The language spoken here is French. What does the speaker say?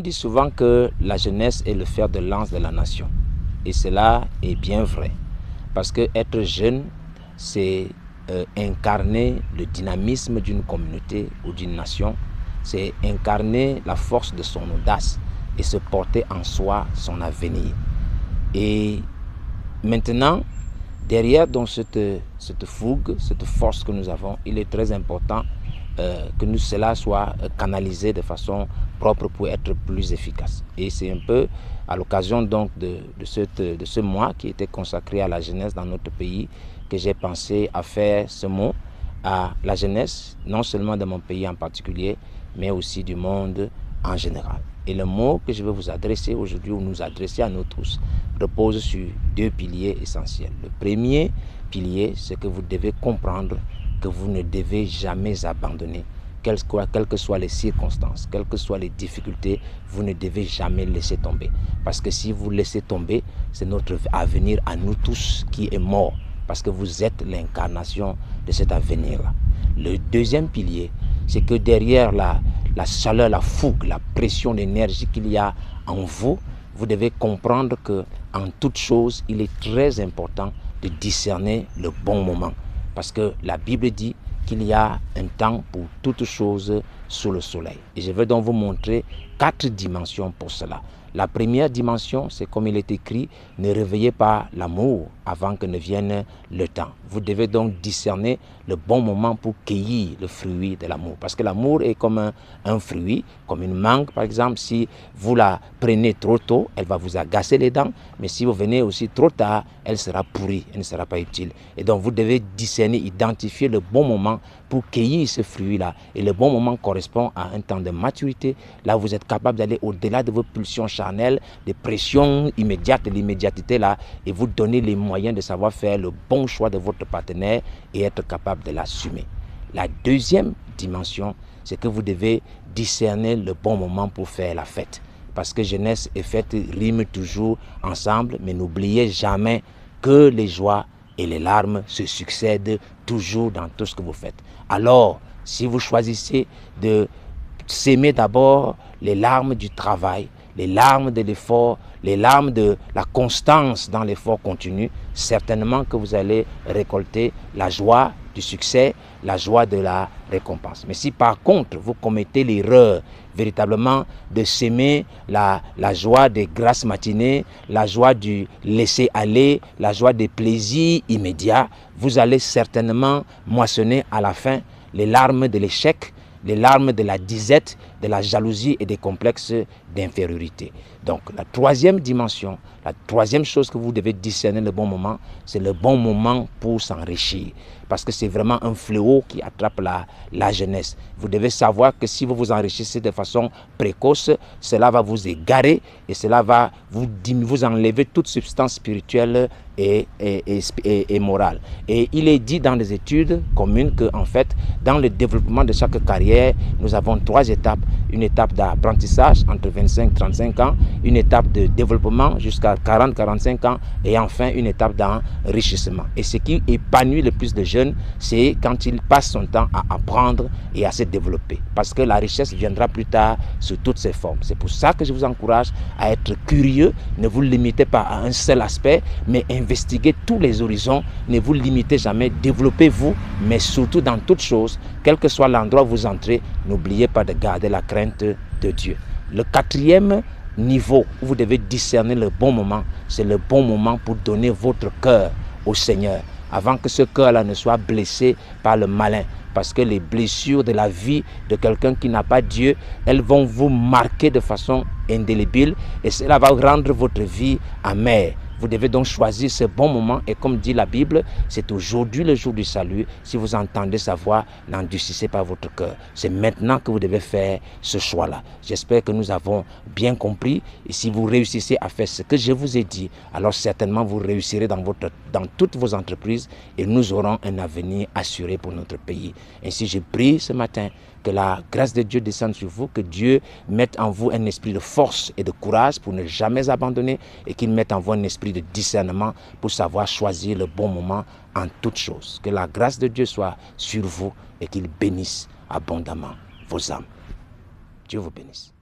dit souvent que la jeunesse est le fer de lance de la nation. Et cela est bien vrai. Parce que être jeune, c'est incarner le dynamisme d'une communauté ou d'une nation. C'est incarner la force de son audace et se porter en soi son avenir. Et maintenant, derrière donc cette fougue, cette force que nous avons, il est très important que cela soit canalisé de façon propre pour être plus efficace. Et c'est un peu à l'occasion donc de ce mois qui était consacré à la jeunesse dans notre pays que j'ai pensé à faire ce mot à la jeunesse, non seulement de mon pays en particulier, mais aussi du monde en général. Et le mot que je vais vous adresser aujourd'hui, ou nous adresser à nous tous, repose sur deux piliers essentiels. Le premier pilier, c'est que vous devez comprendre que vous ne devez jamais abandonner. Quelles que soient les circonstances, quelles que soient les difficultés, vous ne devez jamais laisser tomber. Parce que si vous laissez tomber, c'est notre avenir à nous tous qui est mort. Parce que vous êtes l'incarnation de cet avenir-là. Le deuxième pilier, c'est que derrière la chaleur, la fougue, la pression d'énergie qu'il y a en vous, vous devez comprendre qu'en toute chose, il est très important de discerner le bon moment. Parce que la Bible dit qu'il y a un temps pour toutes choses sous le soleil. Et je vais donc vous montrer 4 dimensions pour cela. La première dimension, c'est comme il est écrit, ne réveillez pas l'amour avant que ne vienne le temps. Vous devez donc discerner le bon moment pour cueillir le fruit de l'amour. Parce que l'amour est comme un fruit, comme une mangue par exemple. Si vous la prenez trop tôt, elle va vous agacer les dents. Mais si vous venez aussi trop tard, elle sera pourrie, elle ne sera pas utile. Et donc vous devez discerner, identifier le bon moment pour cueillir ce fruit-là. Et le bon moment correspond à un temps de maturité. Là, vous êtes capable d'aller au-delà de vos pulsions charnelles, des pressions immédiates, de l'immédiatité là, et vous donner les moyens de savoir faire le bon choix de votre partenaire et être capable de l'assumer. La deuxième dimension, c'est que vous devez discerner le bon moment pour faire la fête. Parce que jeunesse et fête riment toujours ensemble, mais n'oubliez jamais que les joies et les larmes se succèdent toujours dans tout ce que vous faites. Alors, si vous choisissez de s'aimer d'abord les larmes du travail, les larmes de l'effort, les larmes de la constance dans l'effort continu, certainement que vous allez récolter la joie du succès, la joie de la récompense. Mais si par contre vous commettez l'erreur véritablement de s'aimer la joie des grasses matinées, la joie du laisser aller, la joie des plaisirs immédiats, vous allez certainement moissonner à la fin les larmes de l'échec, les larmes de la disette, de la jalousie et des complexes d'infériorité. Donc la troisième dimension, la troisième chose que vous devez discerner le bon moment, c'est le bon moment pour s'enrichir. Parce que c'est vraiment un fléau qui attrape la jeunesse. Vous devez savoir que si vous vous enrichissez de façon précoce, cela va vous égarer et cela va vous enlever toute substance spirituelle et morale. Et il est dit dans les études communes que en fait, dans le développement de chaque carrière, nous avons 3 étapes. Une étape d'apprentissage entre 25 et 35 ans, une étape de développement jusqu'à 40-45 ans et enfin une étape d'enrichissement. Et ce qui épanouit le plus de jeunes, c'est quand il passe son temps à apprendre et à se développer. Parce que la richesse viendra plus tard sous toutes ses formes. C'est pour ça que je vous encourage à être curieux. Ne vous limitez pas à un seul aspect, mais investiguez tous les horizons. Ne vous limitez jamais. Développez-vous, mais surtout dans toutes choses, quel que soit l'endroit où vous entrez, n'oubliez pas de garder la crainte de Dieu. Le 4e niveau où vous devez discerner le bon moment, c'est le bon moment pour donner votre cœur au Seigneur, avant que ce cœur-là ne soit blessé par le malin. Parce que les blessures de la vie de quelqu'un qui n'a pas Dieu, elles vont vous marquer de façon indélébile et cela va rendre votre vie amère. Vous devez donc choisir ce bon moment et comme dit la Bible, c'est aujourd'hui le jour du salut. Si vous entendez sa voix, n'endurcissez pas votre cœur. C'est maintenant que vous devez faire ce choix-là. J'espère que nous avons bien compris et si vous réussissez à faire ce que je vous ai dit, alors certainement vous réussirez dans toutes vos entreprises et nous aurons un avenir assuré pour notre pays. Ainsi, je prie ce matin que la grâce de Dieu descende sur vous, que Dieu mette en vous un esprit de force et de courage pour ne jamais abandonner et qu'il mette en vous un esprit de discernement pour savoir choisir le bon moment en toutes choses. Que la grâce de Dieu soit sur vous et qu'il bénisse abondamment vos âmes. Dieu vous bénisse.